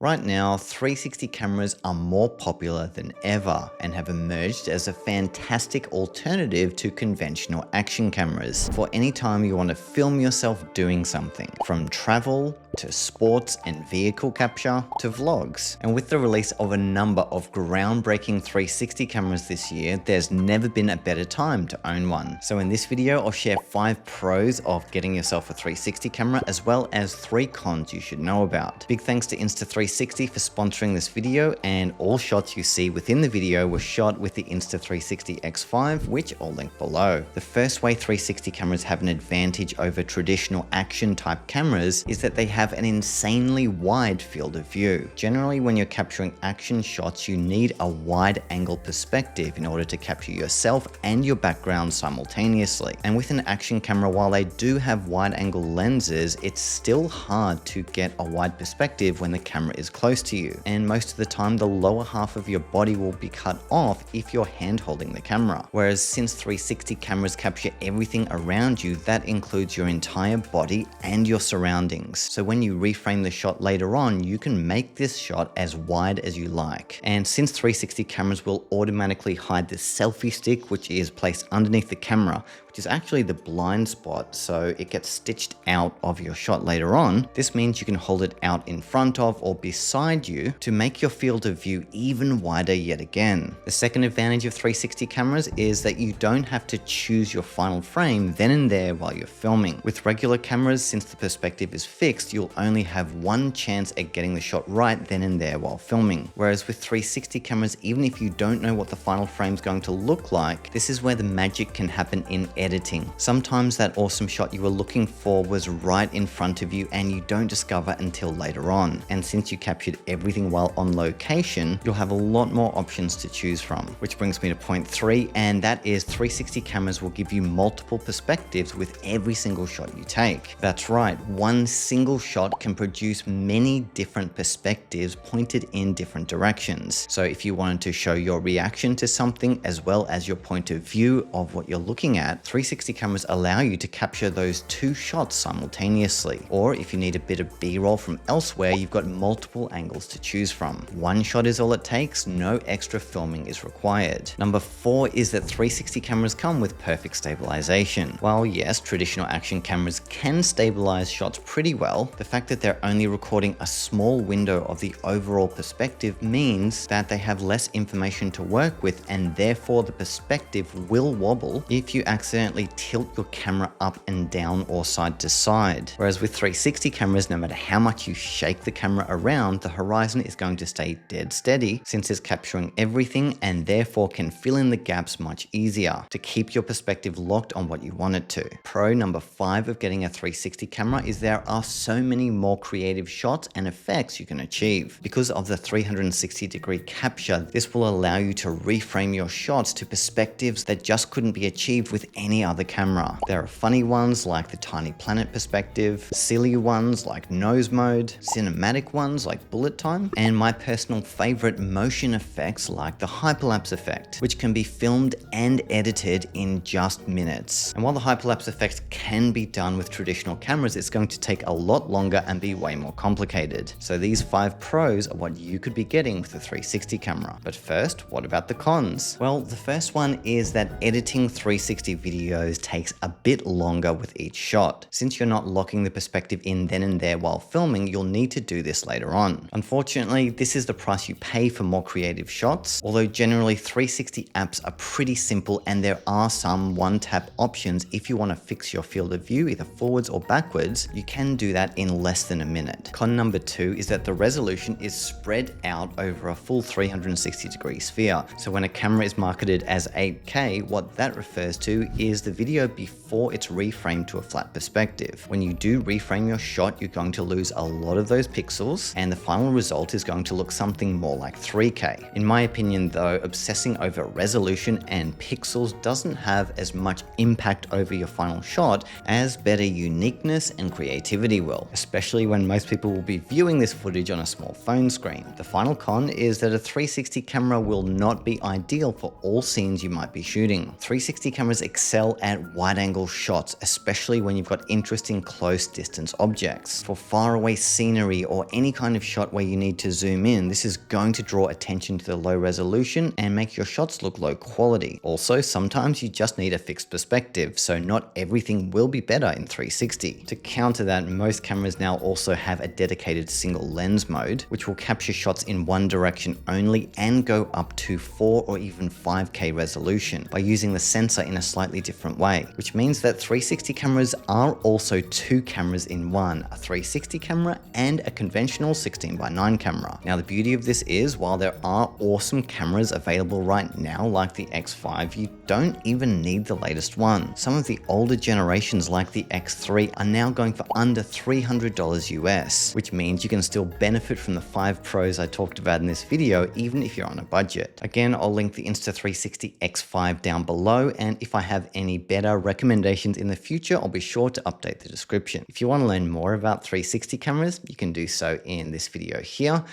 Right now, 360 cameras are more popular than ever and have emerged as a fantastic alternative to conventional action cameras for any time you want to film yourself doing something, from travel to sports and vehicle capture to vlogs. And with the release of a number of groundbreaking 360 cameras this year, there's never been a better time to own one. So in this video, I'll share 5 pros of getting yourself a 360 camera, as well as 3 cons you should know about. Big thanks to Insta360 for sponsoring this video, and all shots you see within the video were shot with the Insta360 X5, which I'll link below. The first way 360 cameras have an advantage over traditional action type cameras is that they have an insanely wide field of view. Generally, when you're capturing action shots, you need a wide angle perspective in order to capture yourself and your background simultaneously. And with an action camera, while they do have wide angle lenses, it's still hard to get a wide perspective when the camera is close to you. And most of the time, the lower half of your body will be cut off if you're hand holding the camera. Whereas since 360 cameras capture everything around you, that includes your entire body and your surroundings. So when you reframe the shot later on, you can make this shot as wide as you like. And since 360 cameras will automatically hide the selfie stick, which is placed underneath the camera, which is actually the blind spot, so it gets stitched out of your shot later on. This means you can hold it out in front of or beside you to make your field of view even wider yet again. The second advantage of 360 cameras is that you don't have to choose your final frame then and there while you're filming. With regular cameras, since the perspective is fixed, you'll only have one chance at getting the shot right then and there while filming. Whereas with 360 cameras, even if you don't know what the final frame is going to look like, this is where the magic can happen in editing. Sometimes that awesome shot you were looking for was right in front of you and you don't discover until later on. And since you captured everything while on location, you'll have a lot more options to choose from. Which brings me to point 3, and that is 360 cameras will give you multiple perspectives with every single shot you take. That's right, one single shot can produce many different perspectives pointed in different directions. So if you wanted to show your reaction to something as well as your point of view of what you're looking at, 360 cameras allow you to capture those 2 shots simultaneously. Or if you need a bit of B-roll from elsewhere, you've got multiple angles to choose from. One shot is all it takes, no extra filming is required. Number 4 is that 360 cameras come with perfect stabilization. While yes, traditional action cameras can stabilize shots pretty well, the fact that they're only recording a small window of the overall perspective means that they have less information to work with, and therefore the perspective will wobble if you accidentally tilt your camera up and down or side to side. Whereas with 360 cameras, no matter how much you shake the camera around, the horizon is going to stay dead steady since it's capturing everything and therefore can fill in the gaps much easier to keep your perspective locked on what you want it to. Pro number 5 of getting a 360 camera is there are so many more creative shots and effects you can achieve. Because of the 360-degree capture, this will allow you to reframe your shots to perspectives that just couldn't be achieved with any other camera. There are funny ones like the tiny planet perspective, silly ones like nose mode, cinematic ones like bullet time, and my personal favorite motion effects like the hyperlapse effect, which can be filmed and edited in just minutes. And while the hyperlapse effect can be done with traditional cameras, it's going to take a lot longer and be way more complicated. So these 5 pros are what you could be getting with a 360 camera. But first, what about the cons? Well, the first one is that editing 360 videos takes a bit longer with each shot. Since you're not locking the perspective in then and there while filming, you'll need to do this later on. Unfortunately, this is the price you pay for more creative shots, although generally 360 apps are pretty simple and there are some one-tap options. If you want to fix your field of view either forwards or backwards, you can do that in less than a minute. Con number 2 is that the resolution is spread out over a full 360-degree sphere. So when a camera is marketed as 8K, what that refers to is the video before it's reframed to a flat perspective. When you do reframe your shot, you're going to lose a lot of those pixels and the final result is going to look something more like 3K. In my opinion though, obsessing over resolution and pixels doesn't have as much impact over your final shot as better uniqueness and creativity will, especially when most people will be viewing this footage on a small phone screen. The final con is that a 360 camera will not be ideal for all scenes you might be shooting. 360 cameras excel excel at wide-angle shots, especially when you've got interesting close distance objects. For faraway scenery or any kind of shot where you need to zoom in, this is going to draw attention to the low resolution and make your shots look low quality. Also, sometimes you just need a fixed perspective, so not everything will be better in 360. To counter that, most cameras now also have a dedicated single lens mode, which will capture shots in one direction only and go up to 4 or even 5K resolution by using the sensor in a slightly different way, which means that 360 cameras are also two cameras in one, a 360 camera and a conventional 16:9 camera. Now, the beauty of this is, while there are awesome cameras available right now like the X5, you don't even need the latest one. Some of the older generations like the X3 are now going for under $300 US, which means you can still benefit from the 5 Pros I talked about in this video, even if you're on a budget. Again, I'll link the Insta360 X5 down below, and if I have any better recommendations in the future, I'll be sure to update the description. If you want to learn more about 360 cameras, you can do so in this video here.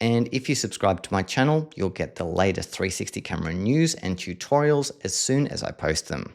And if you subscribe to my channel, you'll get the latest 360 camera news and tutorials as soon as I post them.